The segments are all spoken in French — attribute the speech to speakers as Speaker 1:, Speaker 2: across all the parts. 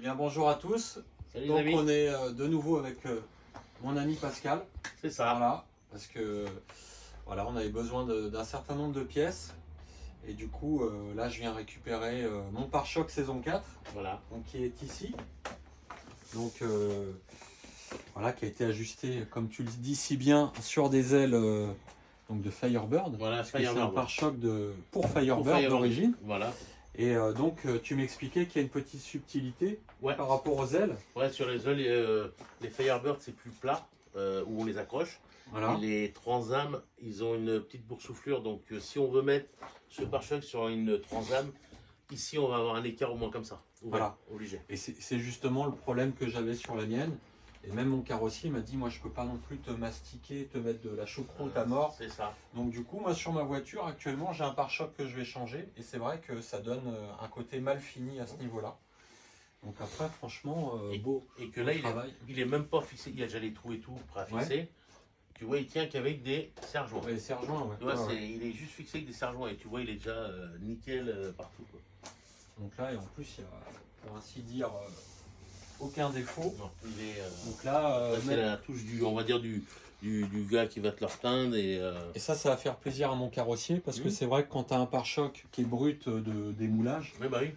Speaker 1: bien, bonjour à tous.
Speaker 2: Salut
Speaker 1: Donc,
Speaker 2: les amis.
Speaker 1: on est de nouveau avec mon ami Pascal.
Speaker 2: C'est ça.
Speaker 1: Voilà, parce que voilà, on avait besoin d'un certain nombre de pièces. Et du coup, là, je viens récupérer mon pare-choc saison 4,
Speaker 2: Voilà.
Speaker 1: donc, qui est ici. Donc, voilà, qui a été ajusté, comme tu le dis si bien, sur des ailes donc de Firebird.
Speaker 2: Voilà,
Speaker 1: Parce que c'est un
Speaker 2: Firebird.
Speaker 1: pare-choc pour Firebird
Speaker 2: Firebird.
Speaker 1: d'origine.
Speaker 2: Voilà.
Speaker 1: Et donc, tu m'expliquais qu'il y a une petite subtilité
Speaker 2: Ouais.
Speaker 1: par rapport aux ailes.
Speaker 2: Ouais, sur les ailes, les Firebird, c'est plus plat où on les accroche.
Speaker 1: Voilà.
Speaker 2: Et les Transam, ils ont une petite boursouflure. Donc, si on veut mettre ce pare-choc sur une Transam, ici, on va avoir un écart au moins comme ça. Ouvert,
Speaker 1: Voilà.
Speaker 2: Obligé.
Speaker 1: Et c'est justement le problème que j'avais sur la mienne. Et même mon carrossier m'a dit, moi je peux pas non plus te mastiquer, te mettre de la choucroute à mort.
Speaker 2: C'est ça.
Speaker 1: Donc du coup, moi sur ma voiture actuellement, j'ai un pare-choc que je vais changer. Et c'est vrai que ça donne un côté mal fini à ce niveau-là. Donc après, franchement, beau.
Speaker 2: Et que là,
Speaker 1: travail.
Speaker 2: il est même pas fixé. Il y a déjà les trous et tout prêt à fixer. Tu vois, il tient qu'avec des serre-joints.
Speaker 1: Ouais, les serre-joints, ouais.
Speaker 2: Tu vois,
Speaker 1: Ouais, ouais.
Speaker 2: il est juste fixé avec des serre-joints. Et tu vois, il est déjà nickel partout, quoi.
Speaker 1: Donc là, et en plus, il y a, pour ainsi dire, aucun défaut.
Speaker 2: Non, il est.
Speaker 1: Donc là,
Speaker 2: C'est la touche on va dire du gars qui va te le repeindre
Speaker 1: et ça va faire plaisir à mon carrossier parce que
Speaker 2: Mhm.
Speaker 1: c'est vrai que quand tu as un pare-choc qui est brut de démoulage,
Speaker 2: Oui, bah oui.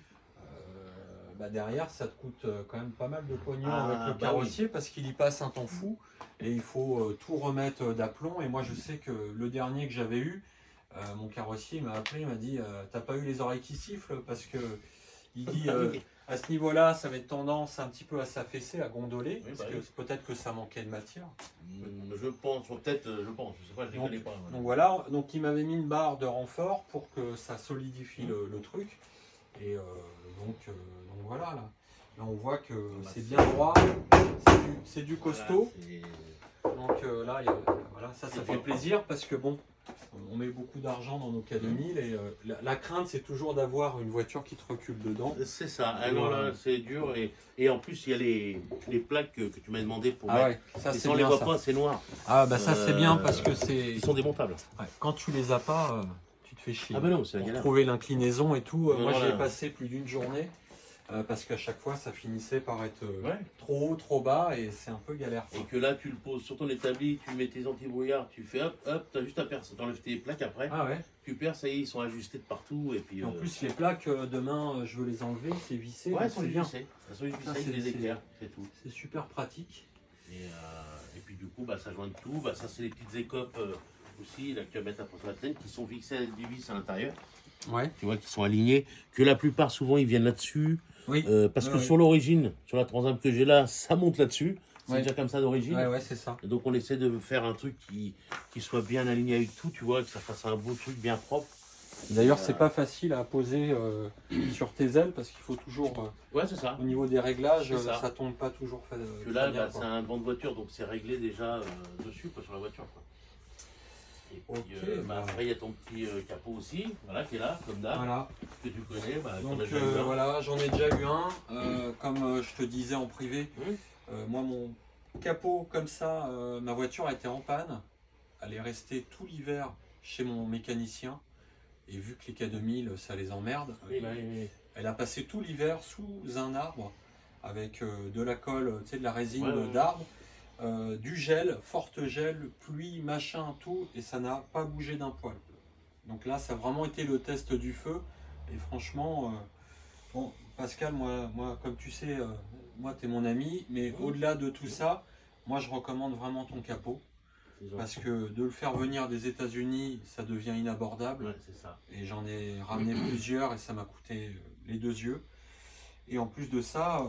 Speaker 1: derrière ça te coûte quand même pas mal de pognon
Speaker 2: Ah,
Speaker 1: avec le
Speaker 2: bah
Speaker 1: carrossier parce qu'il y passe un temps fou et il faut tout remettre d'aplomb. Et moi je sais que le dernier que j'avais eu, mon carrossier m'a appelé, il m'a dit t'as pas eu les oreilles qui sifflent parce que il dit à ce niveau-là ça avait tendance un petit peu à s'affaisser, à gondoler,
Speaker 2: Oui,
Speaker 1: parce
Speaker 2: bah
Speaker 1: que
Speaker 2: oui.
Speaker 1: peut-être que ça manquait de matière.
Speaker 2: Je pense, peut-être, je pense, je sais pas, je les
Speaker 1: Donc,
Speaker 2: connais pas.
Speaker 1: Donc voilà, donc il m'avait mis une barre de renfort pour que ça solidifie le truc. Et donc voilà, là on voit que c'est bien droit, c'est du costaud. Donc là, voilà, ça fait plaisir parce que bon, on met beaucoup d'argent dans nos K2000 et la crainte c'est toujours d'avoir une voiture qui te recule dedans.
Speaker 2: C'est ça, alors là c'est dur et en plus il y a les plaques que tu m'as demandé pour
Speaker 1: Ah
Speaker 2: mettre.
Speaker 1: ouais, ça
Speaker 2: Et si
Speaker 1: c'est
Speaker 2: on les
Speaker 1: bien
Speaker 2: voit
Speaker 1: ça.
Speaker 2: pas, c'est noir.
Speaker 1: Ah bah ça c'est bien parce que c'est...
Speaker 2: Ils sont démontables.
Speaker 1: Ouais, quand tu les as pas, tu te fais chier.
Speaker 2: Ah bah non, c'est la
Speaker 1: Pour
Speaker 2: galère.
Speaker 1: trouver l'inclinaison et tout.
Speaker 2: Non,
Speaker 1: Moi, j'y ai
Speaker 2: voilà.
Speaker 1: passé plus d'une journée parce qu'à chaque fois, ça finissait par être
Speaker 2: Ouais.
Speaker 1: trop haut, trop bas et c'est un peu galère.
Speaker 2: Et que là tu le poses sur ton établi, tu mets tes anti-brouillards, tu fais hop, hop, t'as juste à percer, t'enlèves tes plaques après,
Speaker 1: Ah ouais.
Speaker 2: tu perces, ça y est, ils sont ajustés de partout et puis.
Speaker 1: En plus, les plaques, demain, je veux les enlever, c'est vissé.
Speaker 2: ouais,
Speaker 1: donc
Speaker 2: elles sont
Speaker 1: c'est bien.
Speaker 2: vissées. Elles sont
Speaker 1: Ça,
Speaker 2: vissées avec des éclairs, c'est tout.
Speaker 1: C'est super pratique.
Speaker 2: Et puis du coup, bah, ça joint tout. Bah, ça, c'est les petites écopes aussi, là, que tu vas mettre après sur la traîne, qui sont fixées avec des vis à l'intérieur.
Speaker 1: Ouais.
Speaker 2: Tu vois, qui sont alignés. Que la plupart, souvent, ils viennent là-dessus.
Speaker 1: Oui.
Speaker 2: Parce que
Speaker 1: Ouais.
Speaker 2: sur l'origine, sur la Transam que j'ai là, ça monte là-dessus. C'est
Speaker 1: Ouais.
Speaker 2: déjà comme ça d'origine.
Speaker 1: Ouais, c'est ça.
Speaker 2: Et donc, on essaie de faire un truc qui soit bien aligné avec tout, tu vois, que ça fasse un beau truc bien propre.
Speaker 1: D'ailleurs, c'est pas facile à poser sur tes ailes parce qu'il faut toujours,
Speaker 2: Ouais, c'est ça.
Speaker 1: au niveau des réglages,
Speaker 2: C'est ça.
Speaker 1: ça tombe pas toujours
Speaker 2: Que là,
Speaker 1: très bien,
Speaker 2: bah,
Speaker 1: quoi.
Speaker 2: c'est un banc de voiture, donc c'est réglé déjà dessus, quoi, sur la voiture. Quoi. Et puis,
Speaker 1: Ok, bah.
Speaker 2: après, il y a ton petit capot aussi, voilà, qui est là, comme d'hab,
Speaker 1: Voilà.
Speaker 2: que tu connais. Bah,
Speaker 1: Donc
Speaker 2: t'en as déjà eu un.
Speaker 1: voilà, j'en ai déjà eu un. Comme je te disais en privé, moi mon capot comme ça, ma voiture était en panne. Elle est restée tout l'hiver chez mon mécanicien. Et vu que les K2000, ça les emmerde,
Speaker 2: Oui, bah, oui.
Speaker 1: elle a passé tout l'hiver sous un arbre avec de la colle, tu sais, de la résine
Speaker 2: Ouais.
Speaker 1: d'arbre, du gel, forte gel, pluie, machin, tout, et ça n'a pas bougé d'un poil. Donc là, ça a vraiment été le test du feu. Et franchement, bon, Pascal, moi, comme tu sais, moi, tu es mon ami, mais au-delà de tout ça, moi, je recommande vraiment ton capot. Parce que de le faire venir des États-Unis, ça devient inabordable.
Speaker 2: Ouais, c'est ça.
Speaker 1: Et j'en ai ramené plusieurs et ça m'a coûté les deux yeux. Et en plus de ça,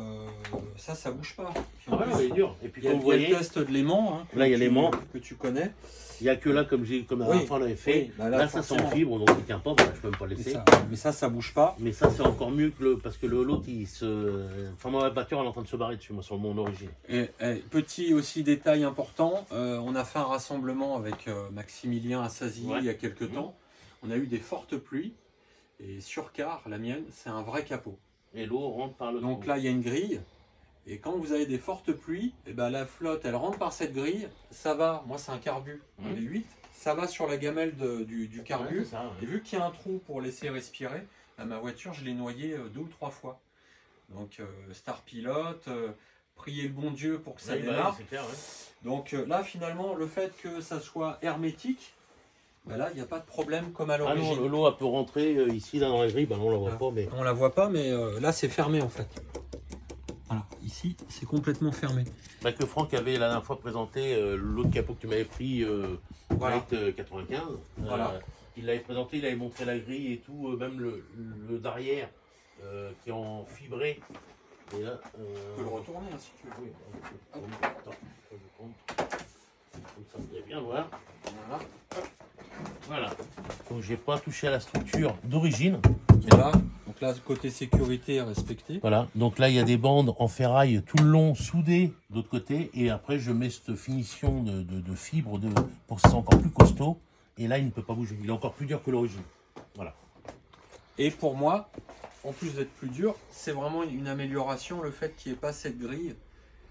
Speaker 1: ça bouge pas. Puis en
Speaker 2: Ah ouais,
Speaker 1: plus,
Speaker 2: non, il est dur. Et puis,
Speaker 1: il y a,
Speaker 2: comme vous
Speaker 1: il y a
Speaker 2: voyez,
Speaker 1: le test de l'aimant, hein,
Speaker 2: là, il y a l'aimant.
Speaker 1: que tu connais.
Speaker 2: il n'y a que là, comme la dernière fois, on l'avait fait.
Speaker 1: Oui, bah
Speaker 2: là, ça, c'est en
Speaker 1: forcément.
Speaker 2: fibre, donc il ne tient pas, voilà, je peux même pas
Speaker 1: Mais
Speaker 2: laisser.
Speaker 1: ça bouge pas.
Speaker 2: Mais ça, c'est encore mieux que parce que l'autre, il se. Enfin, ma voiture, elle est en train de se barrer dessus, moi, sur mon origine.
Speaker 1: Et petit aussi détail important, on a fait un rassemblement avec Maximilien à Sazilly il y a quelques temps. On a eu des fortes pluies et sur car, la mienne, c'est un vrai capot.
Speaker 2: Et l'eau rentre par le
Speaker 1: Donc
Speaker 2: trou.
Speaker 1: là, il y a une grille. Et quand vous avez des fortes pluies, et ben la flotte, elle rentre par cette grille. Ça va, moi c'est un carbu, un V8. Ça va sur la gamelle du carbu.
Speaker 2: Ouais, c'est ça, ouais.
Speaker 1: Et vu qu'il y a un trou pour laisser respirer, ma voiture, je l'ai noyée 2 ou 3 fois. Donc Star Pilote, prier le bon Dieu pour que ça
Speaker 2: Ouais, bah,
Speaker 1: démarre.
Speaker 2: c'est clair, ouais.
Speaker 1: Donc là, finalement, le fait que ça soit hermétique, bah là, il n'y a pas de problème comme à
Speaker 2: Ah non,
Speaker 1: l'origine.
Speaker 2: l'eau elle peut rentrer ici là dans la grille, bah non, on la voit
Speaker 1: Ah.
Speaker 2: pas, mais.
Speaker 1: On la voit pas, mais là, c'est fermé en fait. Voilà, ici, c'est complètement fermé.
Speaker 2: Bah, que Franck avait la dernière fois présenté l'autre capot que tu m'avais pris,
Speaker 1: Voilà.
Speaker 2: Light 95.
Speaker 1: Voilà.
Speaker 2: Il l'avait présenté, il avait montré la grille et tout, même le derrière qui est en fibré. Et là,
Speaker 1: Tu peux le retourner hein, si tu veux.
Speaker 2: oui, attends, je vais prendre. Comme ça, vous allez bien voir.
Speaker 1: Voilà.
Speaker 2: Voilà. Donc, j'ai pas touché à la structure d'origine.
Speaker 1: Voilà. Donc là, côté sécurité à respecter.
Speaker 2: Voilà, donc là il y a des bandes en ferraille tout le long soudées de l'autre côté et après je mets cette finition de fibre pour que ce soit encore plus costaud et là il ne peut pas bouger, il est encore plus dur que l'origine. Voilà.
Speaker 1: Et pour moi, en plus d'être plus dur, c'est vraiment une amélioration le fait qu'il n'y ait pas cette grille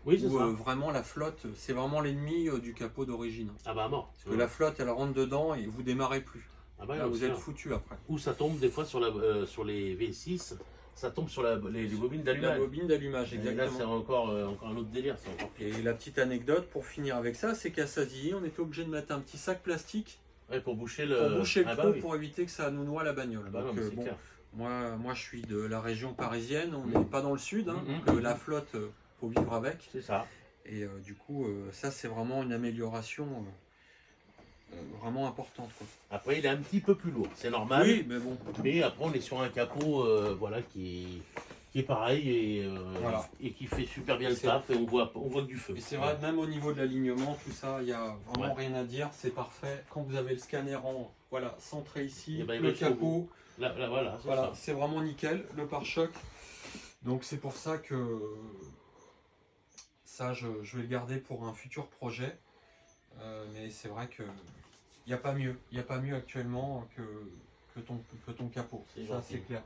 Speaker 2: Oui c'est
Speaker 1: où
Speaker 2: ça.
Speaker 1: vraiment la flotte, c'est vraiment l'ennemi du capot d'origine.
Speaker 2: Ah bah mort.
Speaker 1: Parce que la flotte, elle rentre dedans et vous démarrez plus.
Speaker 2: Ah bah,
Speaker 1: Là, vous
Speaker 2: c'est
Speaker 1: êtes
Speaker 2: clair.
Speaker 1: foutu après.
Speaker 2: Ou ça tombe des fois sur, sur les V6, ça tombe sur les bobines
Speaker 1: La
Speaker 2: d'allumage.
Speaker 1: bobine d'allumage,
Speaker 2: Et là c'est
Speaker 1: exactement.
Speaker 2: encore un autre délire, c'est encore pire.
Speaker 1: Et la petite anecdote pour finir avec ça, c'est qu'à Sasilly, on était obligé de mettre un petit sac plastique
Speaker 2: Ouais, pour boucher
Speaker 1: pour boucher le
Speaker 2: Ah bah
Speaker 1: trou
Speaker 2: oui.
Speaker 1: pour éviter que ça nous noie la bagnole.
Speaker 2: Bah non,
Speaker 1: Donc,
Speaker 2: mais c'est
Speaker 1: bon,
Speaker 2: clair.
Speaker 1: moi, je suis de la région parisienne, on n'est pas dans le sud, hein,
Speaker 2: Mhm.
Speaker 1: donc la flotte, faut vivre avec.
Speaker 2: C'est ça.
Speaker 1: Et du coup, ça, c'est vraiment une amélioration vraiment importante. Quoi.
Speaker 2: Après il est un petit peu plus lourd, c'est normal.
Speaker 1: Oui, mais bon.
Speaker 2: Mais après, on est sur un capot voilà, qui est pareil et,
Speaker 1: Voilà.
Speaker 2: et qui fait super bien le
Speaker 1: C'est-
Speaker 2: taf et on voit que du feu.
Speaker 1: Et c'est vrai, même au niveau de l'alignement, tout ça, il n'y a vraiment
Speaker 2: Ouais.
Speaker 1: rien à dire, c'est parfait. Quand vous avez le scanner voilà, centré ici,
Speaker 2: Eh ben, il
Speaker 1: le
Speaker 2: va jusqu'au
Speaker 1: capot,
Speaker 2: Là, voilà, c'est
Speaker 1: voilà,
Speaker 2: ça.
Speaker 1: c'est vraiment nickel, le pare-choc. Donc c'est pour ça que ça, je vais le garder pour un futur projet. Mais c'est vrai que il n'y a pas mieux. Il n'y a pas mieux actuellement que ton capot.
Speaker 2: C'est
Speaker 1: Ça,
Speaker 2: gentil.
Speaker 1: c'est clair.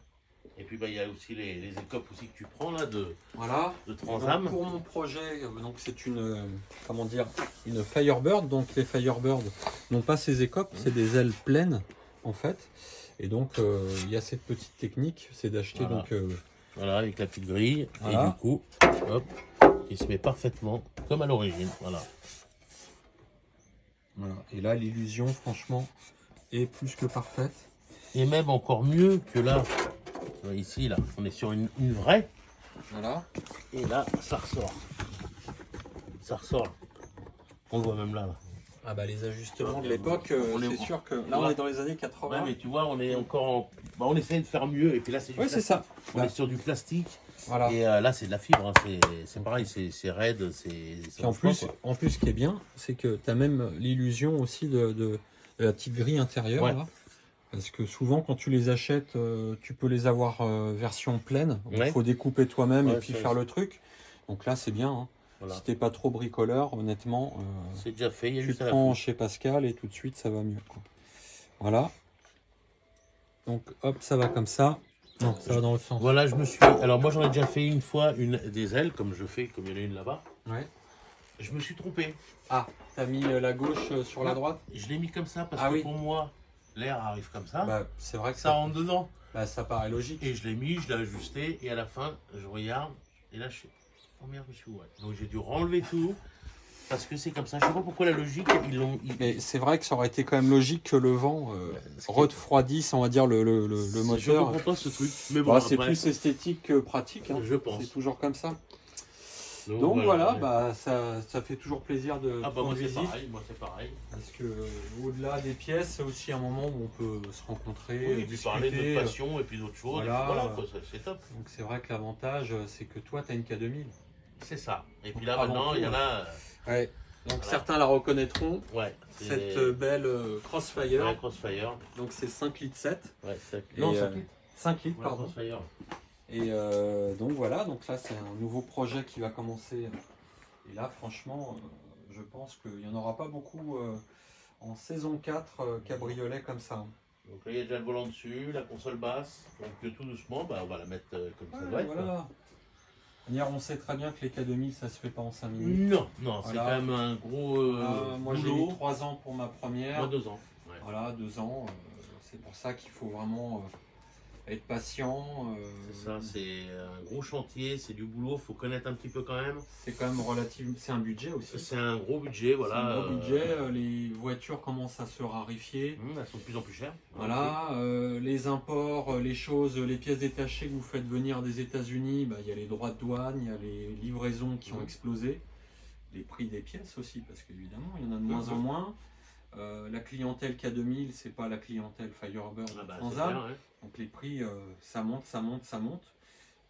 Speaker 2: Et puis bah, il y a aussi les écopes aussi que tu prends là de
Speaker 1: Voilà.
Speaker 2: de
Speaker 1: Et donc,
Speaker 2: Transam.
Speaker 1: pour mon projet, donc c'est une comment dire, une Firebird. Donc les Firebird n'ont pas ces écopes, c'est des ailes pleines en fait. Et donc il y a cette petite technique, c'est d'acheter
Speaker 2: Voilà.
Speaker 1: donc
Speaker 2: Voilà, avec la petite grille.
Speaker 1: Voilà.
Speaker 2: Et du coup, hop, il se met parfaitement comme à l'origine. Voilà.
Speaker 1: voilà. Et là l'illusion franchement est plus que parfaite.
Speaker 2: Et même encore mieux que là. Ici, là, on est sur une vraie.
Speaker 1: Voilà.
Speaker 2: Et là, ça ressort. Ça ressort. On le voit même là.
Speaker 1: Ah bah les ajustements de
Speaker 2: Ouais,
Speaker 1: l'époque,
Speaker 2: on est-
Speaker 1: c'est sûr que là on est dans les années 80.
Speaker 2: Ouais, mais tu vois, on est encore en... bah, on essaie de faire mieux. Et puis là, c'est du
Speaker 1: Oui, c'est
Speaker 2: plastique.
Speaker 1: ça.
Speaker 2: On
Speaker 1: Là.
Speaker 2: est sur du plastique.
Speaker 1: Voilà.
Speaker 2: Et là, c'est de la fibre. Hein. C'est pareil, c'est raide.
Speaker 1: Puis en plus, ce qui est bien, c'est que tu as même l'illusion aussi de la petite grille intérieure.
Speaker 2: Ouais.
Speaker 1: Là. Parce que souvent, quand tu les achètes, tu peux les avoir version pleine. Il
Speaker 2: Ouais.
Speaker 1: faut découper toi-même et
Speaker 2: Ouais,
Speaker 1: puis
Speaker 2: ça,
Speaker 1: faire le truc. Donc là, c'est bien. Hein.
Speaker 2: Voilà.
Speaker 1: Si t'es pas trop bricoleur, honnêtement,
Speaker 2: C'est déjà fait. Il y a
Speaker 1: tu
Speaker 2: juste
Speaker 1: te
Speaker 2: à la
Speaker 1: prends
Speaker 2: couche.
Speaker 1: chez Pascal et tout de suite, ça va mieux. Quoi. Voilà. Donc, hop, ça va comme ça. Non, ça va dans l'autre sens.
Speaker 2: Voilà, je me suis. Alors, moi, j'en ai déjà fait une fois des ailes, comme je fais, comme il y en a une là-bas.
Speaker 1: Ouais.
Speaker 2: Je me suis trompé.
Speaker 1: Ah, t'as mis la gauche sur la droite.
Speaker 2: Je l'ai mis comme ça parce
Speaker 1: Ah
Speaker 2: que
Speaker 1: oui.
Speaker 2: pour moi, l'air arrive comme ça.
Speaker 1: Bah, c'est vrai que
Speaker 2: Ça rentre dedans.
Speaker 1: ça paraît logique.
Speaker 2: Et je l'ai mis, je l'ai ajusté, et à la fin, je regarde, et là, je fais, oh merde, je suis ouais. Donc j'ai dû renlever tout, parce que c'est comme ça. Je sais pas pourquoi la logique, ils l'ont.
Speaker 1: Mais c'est vrai que ça aurait été quand même logique que le vent refroidisse, on va dire, le
Speaker 2: Je
Speaker 1: moteur.
Speaker 2: comprends pas ce truc. Mais bon,
Speaker 1: Bah, c'est
Speaker 2: après,
Speaker 1: plus esthétique que pratique. Hein.
Speaker 2: je pense.
Speaker 1: C'est toujours comme ça. Donc voilà,
Speaker 2: ouais.
Speaker 1: bah, ça fait toujours plaisir de
Speaker 2: Ah bah
Speaker 1: prendre
Speaker 2: moi c'est
Speaker 1: visite.
Speaker 2: pareil, moi c'est pareil.
Speaker 1: Parce que au-delà des pièces, c'est aussi un moment où on peut se rencontrer,
Speaker 2: Oui, et puis parler de
Speaker 1: discuter.
Speaker 2: notre passion et puis d'autres choses.
Speaker 1: voilà.
Speaker 2: Et puis voilà, quoi, c'est top.
Speaker 1: Donc c'est vrai que l'avantage, c'est que toi, tu as une K2000.
Speaker 2: C'est ça. Et puis là
Speaker 1: Avant
Speaker 2: maintenant,
Speaker 1: tout,
Speaker 2: il y en a.
Speaker 1: Ouais. Donc
Speaker 2: Voilà.
Speaker 1: certains la reconnaîtront,
Speaker 2: Ouais.
Speaker 1: cette belle Crossfire.
Speaker 2: Ouais, Crossfire.
Speaker 1: Donc c'est 5 litres 7.
Speaker 2: Ouais,
Speaker 1: Et,
Speaker 2: non, ça quitte.
Speaker 1: 5 litres,
Speaker 2: Ouais,
Speaker 1: pardon.
Speaker 2: Crossfire.
Speaker 1: Et donc voilà, donc là c'est un nouveau projet qui va commencer. Et là franchement, je pense qu'il n'y en aura pas beaucoup en saison 4 cabriolet comme ça.
Speaker 2: Donc là, il y a déjà le volant dessus, la console basse. Donc tout doucement, bah, on va la mettre comme ça
Speaker 1: Ouais,
Speaker 2: doit être. quoi.
Speaker 1: voilà. Hier, on sait très bien que les K2000 ça se fait pas en 5 minutes.
Speaker 2: Non, non, c'est
Speaker 1: Voilà.
Speaker 2: quand même un gros
Speaker 1: Moi j'ai
Speaker 2: boulot.
Speaker 1: mis 3 ans pour ma première.
Speaker 2: Moi 2 ans. Ouais.
Speaker 1: Voilà, 2 ans. C'est pour ça qu'il faut vraiment être patient.
Speaker 2: C'est ça, c'est un gros chantier, c'est du boulot, faut connaître un petit peu quand même.
Speaker 1: C'est quand même relativement. C'est un budget aussi.
Speaker 2: C'est un gros budget, voilà.
Speaker 1: C'est un gros budget. Les voitures commencent à se raréfier.
Speaker 2: Elles sont de plus en plus chères.
Speaker 1: Voilà, les imports, les choses, les pièces détachées que vous faites venir des États-Unis, bah, il y a les droits de douane, il y a les livraisons qui ont explosé, les prix des pièces aussi, parce qu'évidemment, il y en a de moins en moins. La clientèle K2000, c'est pas la clientèle Firebird Transam.
Speaker 2: Clair, ouais.
Speaker 1: Donc les prix, ça monte, ça monte, ça monte.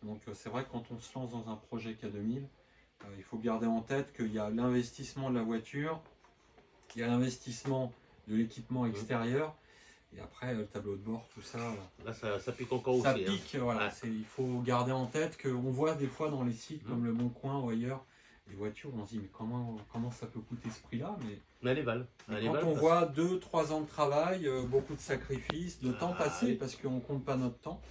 Speaker 1: Donc c'est vrai que quand on se lance dans un projet K2000, il faut garder en tête qu'il y a l'investissement de la voiture, il y a l'investissement de l'équipement extérieur, et après le tableau de bord, tout ça.
Speaker 2: Là, ça pique encore
Speaker 1: Ça
Speaker 2: aussi.
Speaker 1: pique, voilà. Il faut garder en tête qu'on voit des fois dans les sites comme Le Bon Coin ou ailleurs, des voitures, on se dit mais comment ça peut coûter ce prix-là,
Speaker 2: mais elle est valent.
Speaker 1: quand on voit 2-3 ans de travail, beaucoup de sacrifices, de temps passé, parce qu'on ne compte pas notre temps,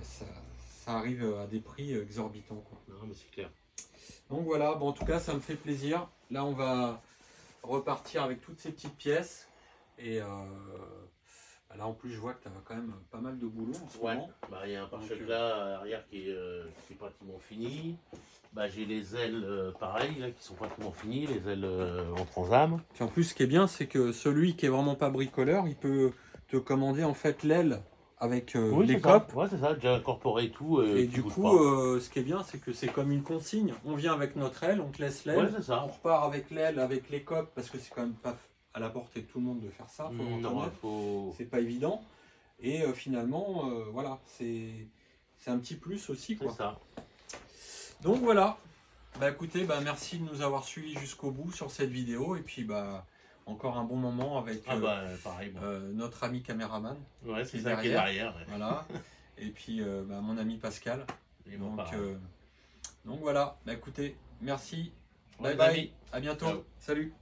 Speaker 1: ça arrive à des prix exorbitants, quoi.
Speaker 2: Non, mais c'est clair.
Speaker 1: Donc voilà, bon, en tout cas, ça me fait plaisir. Là, on va repartir avec toutes ces petites pièces. Et là, en plus, je vois que tu as quand même pas mal de boulot en ce moment.
Speaker 2: Il y a un pare-choc là, arrière qui est pratiquement fini. J'ai les ailes pareilles là, qui sont pratiquement finies, les ailes en Transam.
Speaker 1: Puis en plus, ce qui est bien, c'est que celui qui est vraiment pas bricoleur, il peut te commander en fait l'aile avec les copes.
Speaker 2: Ouais, c'est ça, déjà incorporé tout.
Speaker 1: Et du coup, ce qui est bien, c'est que c'est comme une consigne. On vient avec notre aile, on te laisse l'aile.
Speaker 2: Ouais, c'est ça.
Speaker 1: On repart avec l'aile, avec les copes, parce que c'est quand même pas à la portée de tout le monde de faire ça. C'est pas évident. Et finalement, voilà, c'est un petit plus aussi, quoi.
Speaker 2: C'est ça.
Speaker 1: Donc voilà, écoutez, merci de nous avoir suivis jusqu'au bout sur cette vidéo, et puis encore un bon moment avec
Speaker 2: pareil,
Speaker 1: notre ami caméraman.
Speaker 2: Ouais, c'est ça qui est derrière. Ouais.
Speaker 1: Voilà, et puis mon ami Pascal. Donc voilà, écoutez, merci, bye bye, à bientôt,
Speaker 2: Ciao.
Speaker 1: salut.